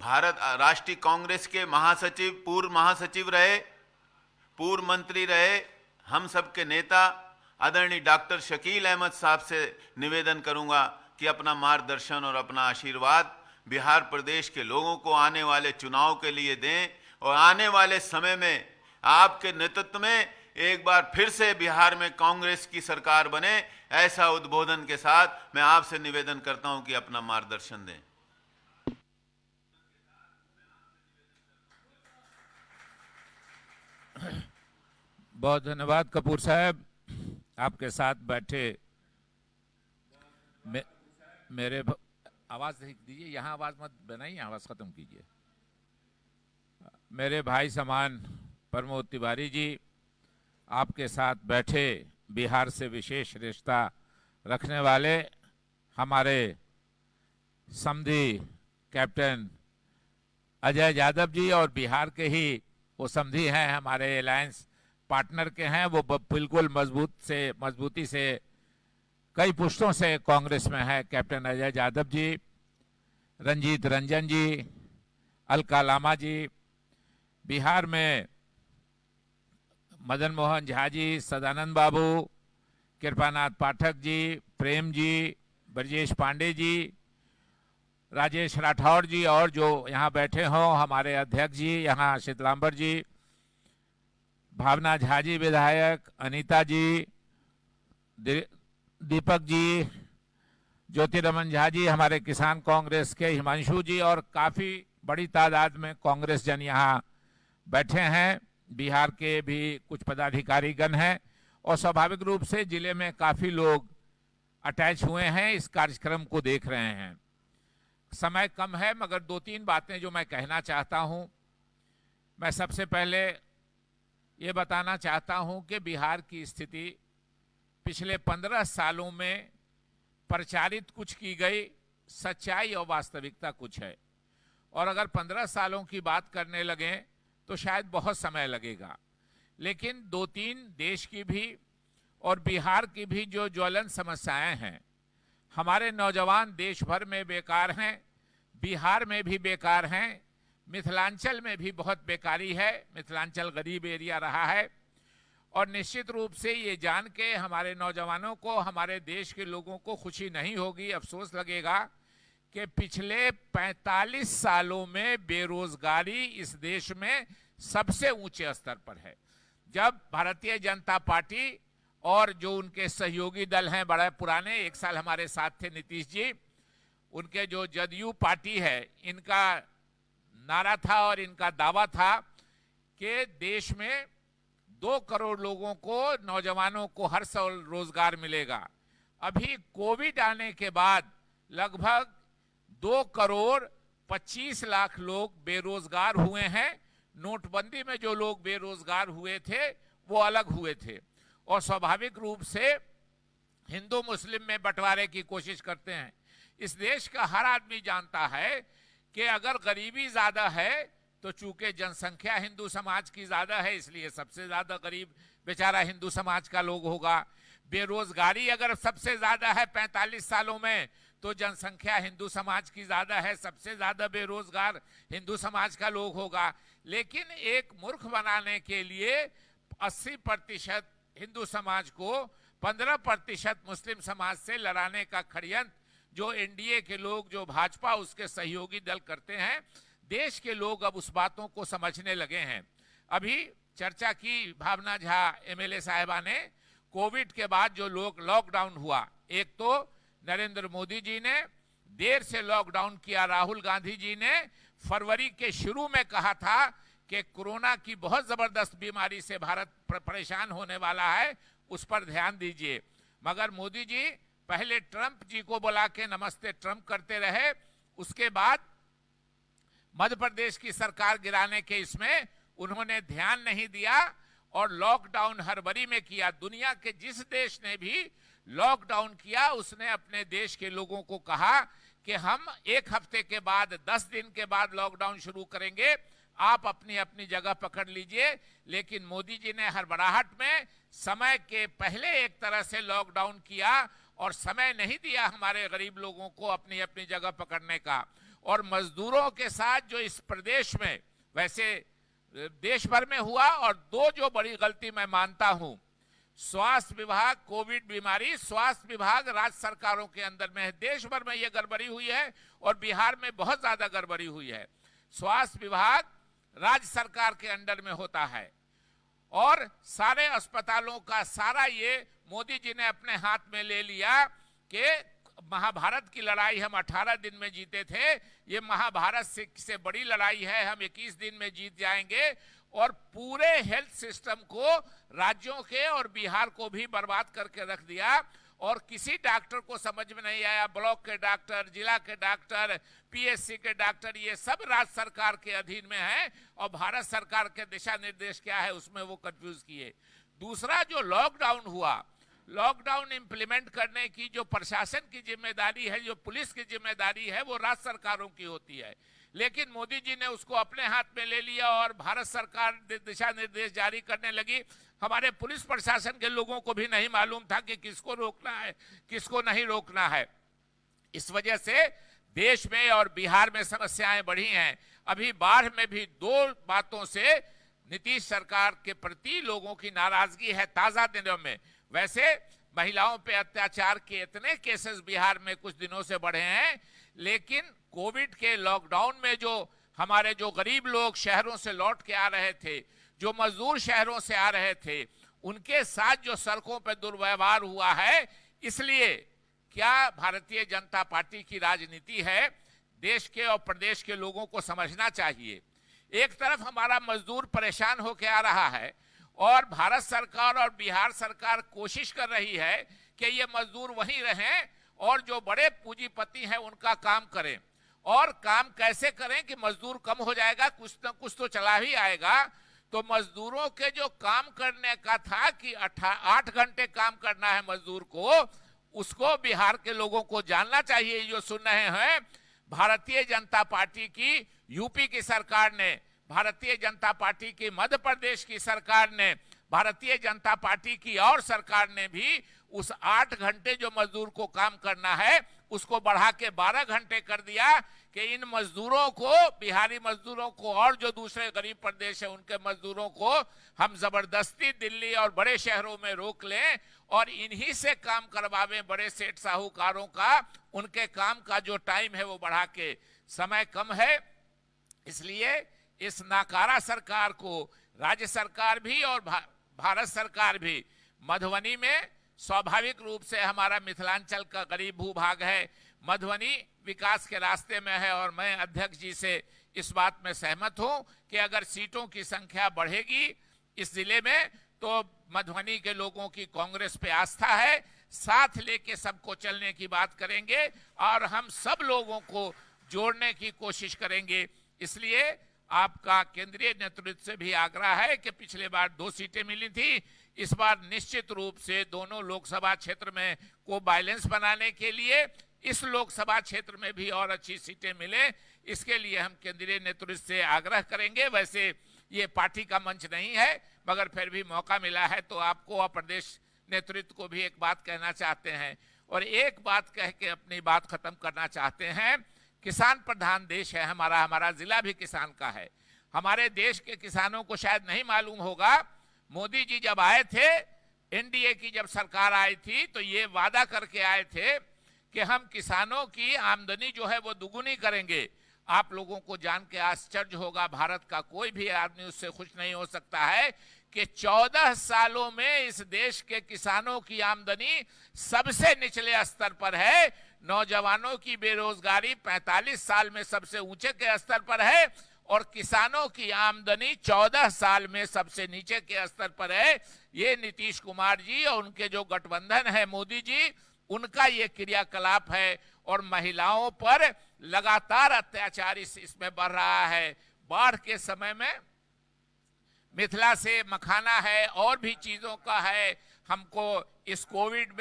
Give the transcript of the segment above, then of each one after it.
भारत राष्ट्रीय कांग्रेस के महासचिव, पूर्व महासचिव रहे, पूर्व मंत्री रहे, हम सब के नेता आदरणीय डॉक्टर शकील अहमद साहब से निवेदन करूंगा कि अपना मार्गदर्शन और अपना आशीर्वाद बिहार प्रदेश के लोगों को आने वाले चुनाव के लिए दें और आने वाले समय में आपके नेतृत्व में एक बार फिर से बिहार में कांग्रेस की सरकार बने, ऐसा उद्बोधन के साथ मैं आपसे निवेदन करता हूं कि अपना मार्गदर्शन दें। बहुत धन्यवाद कपूर साहब। आपके साथ बैठे मेरे आवाज दीजिए, यहाँ आवाज मत बनाइए, आवाज खत्म कीजिए। मेरे भाई समान प्रमोद तिवारी जी, आपके साथ बैठे बिहार से विशेष रिश्ता रखने वाले हमारे समधी कैप्टन अजय यादव जी, और बिहार के ही वो समधी हैं, हमारे अलायंस पार्टनर के हैं, वो बिल्कुल मजबूती से कई पुश्तों से कांग्रेस में है, कैप्टन अजय यादव जी, रंजीत रंजन जी, अलका लामा जी, बिहार में मदन मोहन झा जी, सदानंद बाबू, कृपानाथ पाठक जी, प्रेम जी, ब्रजेश पांडे जी, राजेश राठौर जी, और जो यहाँ बैठे हों हमारे अध्यक्ष जी, यहाँ शीतलांबर जी, भावना झा जी विधायक, अनीता जी, दीपक जी, ज्योतिरमन झा जी, हमारे किसान कांग्रेस के हिमांशु जी, और काफी बड़ी तादाद में कांग्रेस जन यहाँ बैठे हैं। बिहार के भी कुछ पदाधिकारी गण हैं और स्वाभाविक रूप से जिले में काफी लोग अटैच हुए हैं, इस कार्यक्रम को देख रहे हैं। समय कम है मगर दो तीन बातें जो मैं कहना चाहता हूं। मैं सबसे पहले ये बताना चाहता हूं कि बिहार की स्थिति पिछले 15 सालों में प्रचारित कुछ की गई, सच्चाई और वास्तविकता कुछ है, और अगर 15 सालों की बात करने लगें तो शायद बहुत समय लगेगा। लेकिन दो तीन देश की भी और बिहार की भी जो ज्वलन समस्याएं हैं, हमारे नौजवान देश भर में बेकार हैं, बिहार में भी बेकार हैं, मिथिलांचल में भी बहुत बेकारी है, मिथिलांचल गरीब एरिया रहा है, और निश्चित रूप से ये जान के हमारे नौजवानों को, हमारे देश के लोगों को खुशी नहीं होगी, अफसोस लगेगा कि पिछले 45 सालों में बेरोजगारी इस देश में सबसे ऊंचे स्तर पर है। जब भारतीय जनता पार्टी और जो उनके सहयोगी दल हैं बड़े पुराने, एक साल हमारे साथ थे नीतीश जी, उनके जो जदयू पार्टी है, इनका नारा था और इनका दावा था कि देश में 2 करोड़ लोगों को, नौजवानों को हर साल रोजगार मिलेगा। अभी कोविड आने के बाद लगभग 2 करोड़ 25 लाख लोग बेरोजगार हुए हैं। नोटबंदी में जो लोग बेरोजगार हुए थे वो अलग हुए थे, और स्वाभाविक रूप से हिंदू मुस्लिम में बंटवारे की कोशिश करते हैं। इस देश का हर आदमी जानता है कि अगर गरीबी ज्यादा है तो चूंकि जनसंख्या हिंदू समाज की ज्यादा है, इसलिए सबसे ज्यादा गरीब बेचारा हिंदू समाज का लोग होगा। बेरोजगारी अगर सबसे ज्यादा है 45 सालों में, तो जनसंख्या हिंदू समाज की ज्यादा है, सबसे ज्यादा बेरोजगार हिंदू समाज का लोग होगा। लेकिन एक मूर्ख बनाने के लिए 80% हिंदू समाज को 15% मुस्लिम समाज से लड़ाने का षड्यंत्र जो एनडीए के लोग, जो भाजपा उसके सहयोगी दल करते हैं, देश के लोग अब उस बातों को समझने लगे हैं। अभी चर्चा की भावना झा एमएलए साहिबा ने, कोविड के बाद जो लोग लॉकडाउन हुआ, एक तो नरेंद्र मोदी जी ने देर से लॉकडाउन किया, राहुल गांधी जी ने फरवरी के शुरू में कहा था कि कोरोना की बहुत जबरदस्त बीमारी से भारत परेशान होने वाला है, उस पर ध्यान दीजिए। मगर मोदी जी पहले ट्रंप जी को बुला के नमस्ते ट्रंप करते रहे, उसके बाद मध्य प्रदेश की सरकार गिराने के इसमें उन्होंने ध्यान नहीं दिया और लॉकडाउन फरवरी में किया। दुनिया के जिस देश ने भी लॉकडाउन किया उसने अपने देश के लोगों को कहा कि हम 1 हफ्ते के बाद, 10 दिन के बाद लॉकडाउन शुरू करेंगे, आप अपनी अपनी जगह पकड़ लीजिए। लेकिन मोदी जी ने हड़बड़ाहट में समय के पहले एक तरह से लॉकडाउन किया और समय नहीं दिया हमारे गरीब लोगों को अपनी अपनी जगह पकड़ने का। और मजदूरों के साथ जो इस प्रदेश में, वैसे देश भर में हुआ, और दो जो बड़ी गलती मैं मानता हूं, स्वास्थ्य विभाग, कोविड बीमारी, स्वास्थ्य विभाग राज्य सरकारों के अंदर में है। देश भर में यह गड़बड़ी हुई है और बिहार में बहुत ज्यादा गड़बड़ी हुई है। स्वास्थ्य विभाग राज्य सरकार के अंडर में होता है और सारे अस्पतालों का सारा ये मोदी जी ने अपने हाथ में ले लिया कि महाभारत की लड़ाई हम 18 दिन में जीते थे, ये महाभारत से बड़ी लड़ाई है, हम 21 दिन में जीत जाएंगे। और पूरे हेल्थ सिस्टम को, राज्यों के और बिहार को भी बर्बाद करके रख दिया। और किसी डॉक्टर को समझ में नहीं आया, ब्लॉक के डॉक्टर, जिला के डॉक्टर, पीएचसी के डॉक्टर, ये सब राज्य सरकार के अधीन में है और भारत सरकार के दिशा निर्देश क्या है उसमें वो कंफ्यूज किए। दूसरा, जो लॉकडाउन हुआ, लॉकडाउन इंप्लीमेंट करने की जो प्रशासन की जिम्मेदारी है, जो पुलिस की जिम्मेदारी है, वो राज्य सरकारों की होती है। लेकिन मोदी जी ने उसको अपने हाथ में ले लिया और भारत सरकार दिशा निर्देश जारी करने लगी। हमारे पुलिस प्रशासन के लोगों को भी नहीं मालूम था कि किसको रोकना है, किसको नहीं रोकना है। इस वजह से देश में और बिहार में समस्याएं बढ़ी हैं। अभी बाढ़ में भी दो बातों से नीतीश सरकार के प्रति लोगों की नाराजगी है ताजा दिनों में। वैसे महिलाओं पे अत्याचार के इतने केसेस बिहार में कुछ दिनों से बढ़े हैं, लेकिन कोविड के लॉकडाउन में जो हमारे जो गरीब लोग शहरों से लौट के आ रहे थे, जो मजदूर शहरों से आ रहे थे, उनके साथ जो सड़कों पर दुर्व्यवहार हुआ है, इसलिए क्या भारतीय जनता पार्टी की राजनीति है, देश के और प्रदेश के लोगों को समझना चाहिए। एक तरफ हमारा मजदूर परेशान होकर आ रहा है और भारत सरकार और बिहार सरकार कोशिश कर रही है कि ये मजदूर वहीं रहें और जो बड़े पूंजीपति हैं उनका काम करें। और काम कैसे करें कि मजदूर कम हो जाएगा, कुछ न कुछ तो चला ही आएगा। तो मजदूरों के जो काम करने का था कि 8 घंटे काम करना है मजदूर को, उसको बिहार के लोगों को जानना चाहिए। जो सुन रहे हैं, भारतीय जनता पार्टी की यूपी की सरकार ने, भारतीय जनता पार्टी की मध्य प्रदेश की सरकार ने, भारतीय जनता पार्टी की और सरकार ने भी उस 8 घंटे जो मजदूर को काम करना है उसको बढ़ा के 12 घंटे कर दिया कि इन मजदूरों को, बिहारी मजदूरों को और जो दूसरे गरीब प्रदेश है उनके मजदूरों को हम जबरदस्ती दिल्ली और बड़े शहरों में रोक लें और इन्हीं से काम करवावें, बड़े सेठ साहूकारों का। उनके काम का जो टाइम है वो बढ़ा के, समय कम है, इसलिए इस नाकारा सरकार को राज्य सरकार भी और भारत सरकार भी, मधुबनी में स्वाभाविक रूप से हमारा मिथिलांचल का गरीब भूभाग है, मधुबनी विकास के रास्ते में है और मैं अध्यक्ष जी से इस बात में सहमत हूं कि अगर सीटों की संख्या बढ़ेगी इस जिले में तो मधुबनी के लोगों की कांग्रेस पे आस्था है, साथ लेके सबको चलने की बात करेंगे और हम सब लोगों को जोड़ने की कोशिश करेंगे। इसलिए आपका केंद्रीय नेतृत्व से भी आग्रह है कि पिछले बार 2 सीटें मिली थी, इस बार निश्चित रूप से दोनों लोकसभा क्षेत्र में को बैलेंस बनाने के लिए इस लोकसभा क्षेत्र में भी और अच्छी सीटें मिले, इसके लिए हम केंद्रीय नेतृत्व से आग्रह करेंगे। वैसे ये पार्टी का मंच नहीं है, मगर फिर भी मौका मिला है तो आपको और प्रदेश नेतृत्व को भी एक बात कहना चाहते हैं और एक बात कह के अपनी बात खत्म करना चाहते हैं। किसान प्रधान देश है हमारा, हमारा जिला भी किसान का है। हमारे देश के किसानों को शायद नहीं मालूम होगा, मोदी जी जब आए थे, एनडीए की जब सरकार आई थी तो ये वादा करके आए थे कि हम किसानों की आमदनी जो है वो दुगुनी करेंगे। आप लोगों को जान के आश्चर्य होगा, भारत का कोई भी आदमी उससे खुश नहीं हो सकता है कि 14 सालों में इस देश के किसानों की आमदनी सबसे निचले स्तर पर है। नौजवानों की बेरोजगारी 45 साल में सबसे ऊंचे के स्तर पर है और किसानों की आमदनी 14 साल में सबसे नीचे के स्तर पर है। ये नीतीश कुमार जी और उनके जो गठबंधन है मोदी जी, उनका ये क्रियाकलाप है और महिलाओं पर लगातार अत्याचार इसमें बढ़ रहा है। बाढ़ के समय में मिथिला से मखाना है और भी चीजों का है। हमको इस कोविड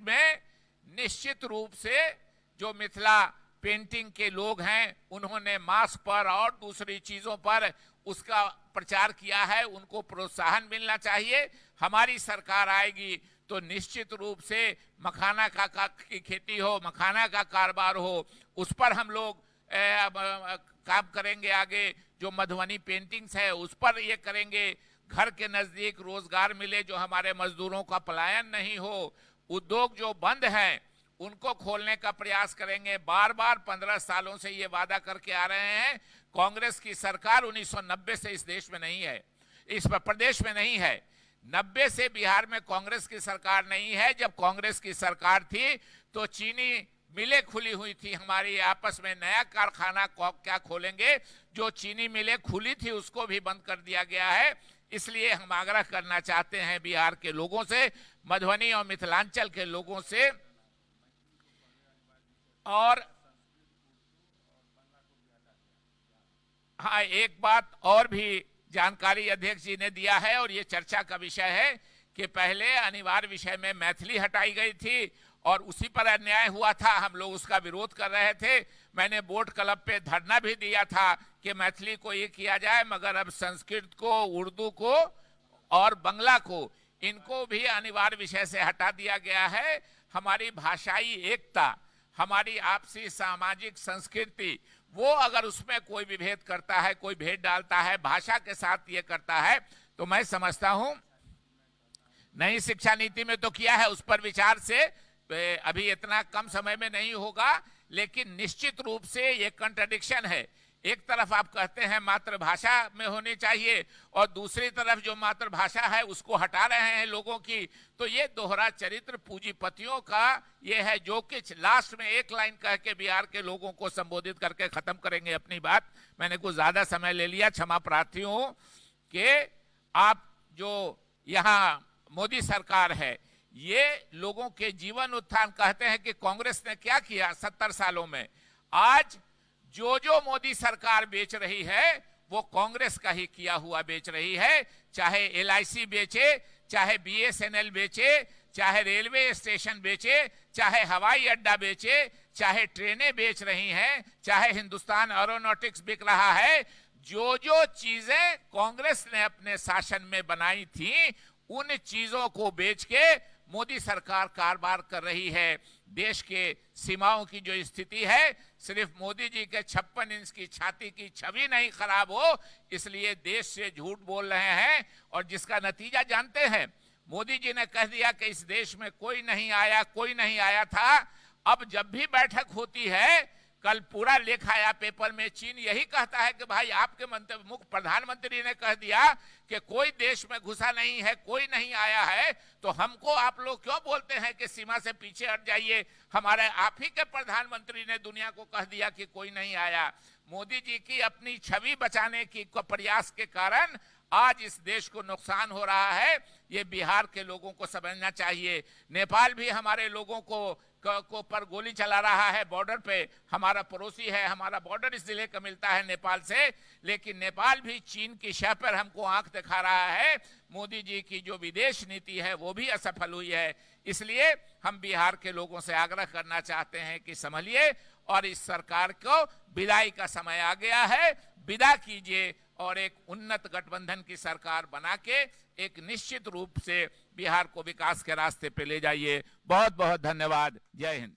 में निश्चित रूप से जो मिथिला पेंटिंग के लोग हैं उन्होंने मास्क पर और दूसरी चीजों पर उसका प्रचार किया है, उनको प्रोत्साहन मिलना चाहिए। हमारी सरकार आएगी तो निश्चित रूप से मखाना की खेती हो, मखाना का कारोबार हो, उस पर हम लोग काम करेंगे आगे। जो मधुबनी पेंटिंग्स है उस पर ये करेंगे। घर के नजदीक रोजगार मिले, जो हमारे मजदूरों का पलायन नहीं हो। उद्योग जो बंद हैं उनको खोलने का प्रयास करेंगे। बार बार 15 सालों से ये वादा करके आ रहे हैं। कांग्रेस की सरकार 1990 से इस देश में नहीं है, इस प्रदेश में नहीं है। 90 से बिहार में कांग्रेस की सरकार नहीं है। जब कांग्रेस की सरकार थी तो चीनी मिलें खुली हुई थी हमारी। आपस में नया कारखाना क्या खोलेंगे? जो चीनी मिलें खुली थी उसको भी बंद कर दिया गया है। इसलिए हम आग्रह करना चाहते हैं बिहार के लोगों से, मधुबनी और मिथिलांचल के लोगों से। और हाँ, एक बात और भी जानकारी अध्यक्ष जी ने दिया है और ये चर्चा का विषय है कि पहले अनिवार्य विषय में मैथिली हटाई गई थी और उसी पर अन्याय हुआ था। हम लोग उसका विरोध कर रहे थे। मैंने बोट क्लब पे धरना भी दिया था कि मैथिली को ये किया जाए, मगर अब संस्कृत को, उर्दू को और बंगला को, इनको भी अनिवार्य विषय से हटा दिया गया है। हमारी भाषाई एकता, हमारी आपसी सामाजिक संस्कृति, वो अगर उसमें कोई विभेद करता है, कोई भेद डालता है, भाषा के साथ ये करता है, तो मैं समझता हूं नई शिक्षा नीति में तो किया है, उस पर विचार से अभी इतना कम समय में नहीं होगा, लेकिन निश्चित रूप से ये कंट्राडिक्शन है। एक तरफ आप कहते हैं मातृभाषा में होनी चाहिए और दूसरी तरफ जो मातृभाषा है उसको हटा रहे हैं लोगों की। तो ये दोहरा चरित्र पूंजीपतियों का ये है, जो कि लास्ट में एक लाइन कह के बिहार के लोगों को संबोधित करके खत्म करेंगे अपनी बात। मैंने कुछ ज्यादा समय ले लिया, क्षमा प्रार्थी हूं। कि आप जो यहाँ मोदी सरकार है, ये लोगों के जीवन उत्थान, कहते हैं कि कांग्रेस ने क्या किया 70 सालों में। आज जो मोदी सरकार बेच रही है वो कांग्रेस का ही किया हुआ बेच रही है। चाहे LIC बेचे, चाहे BSNL बेचे, चाहे रेलवे स्टेशन बेचे, चाहे हवाई अड्डा बेचे, चाहे ट्रेनें बेच रही हैं, चाहे हिंदुस्तान एरोनॉटिक्स बिक रहा है। जो चीजें कांग्रेस ने अपने शासन में बनाई थी उन चीजों को बेच के मोदी सरकार कारोबार कर रही है। देश के सीमाओं की जो स्थिति है, सिर्फ मोदी जी के 56 इंच की छाती की छवि नहीं खराब हो, इसलिए देश से झूठ बोल रहे हैं। और जिसका नतीजा जानते हैं, मोदी जी ने कह दिया कि इस देश में कोई नहीं आया, कोई नहीं आया था। अब जब भी बैठक होती है, कल पूरा लेख आया पेपर में, चीन यही कहता है कि भाई आपके मुख्य प्रधानमंत्री ने कह दिया कि कोई देश में घुसा नहीं है, कोई नहीं आया है, तो हमको आप लोग क्यों बोलते हैं कि सीमा से पीछे हट जाइए? हमारे आप ही के प्रधानमंत्री ने दुनिया को कह दिया कि कोई नहीं आया। मोदी जी की अपनी छवि बचाने की प्रयास के कारण आज इस देश को नुकसान हो रहा है। ये बिहार के लोगों को समझना चाहिए। नेपाल भी हमारे लोगों को पर गोली चला रहा है बॉर्डर पे। हमारा पड़ोसी है, हमारा बॉर्डर इस जिले का मिलता है नेपाल से, लेकिन नेपाल भी चीन की शह पर हमको आंख दिखा रहा है। मोदी जी की जो विदेश नीति है वो भी असफल हुई है। इसलिए हम बिहार के लोगों से आग्रह करना चाहते हैं कि संभलिए और इस सरकार को विदाई का समय आ गया है, विदा कीजिए और एक उन्नत गठबंधन की सरकार बना के एक निश्चित रूप से बिहार को विकास के रास्ते पे ले जाइए। बहुत बहुत धन्यवाद। जय हिंद।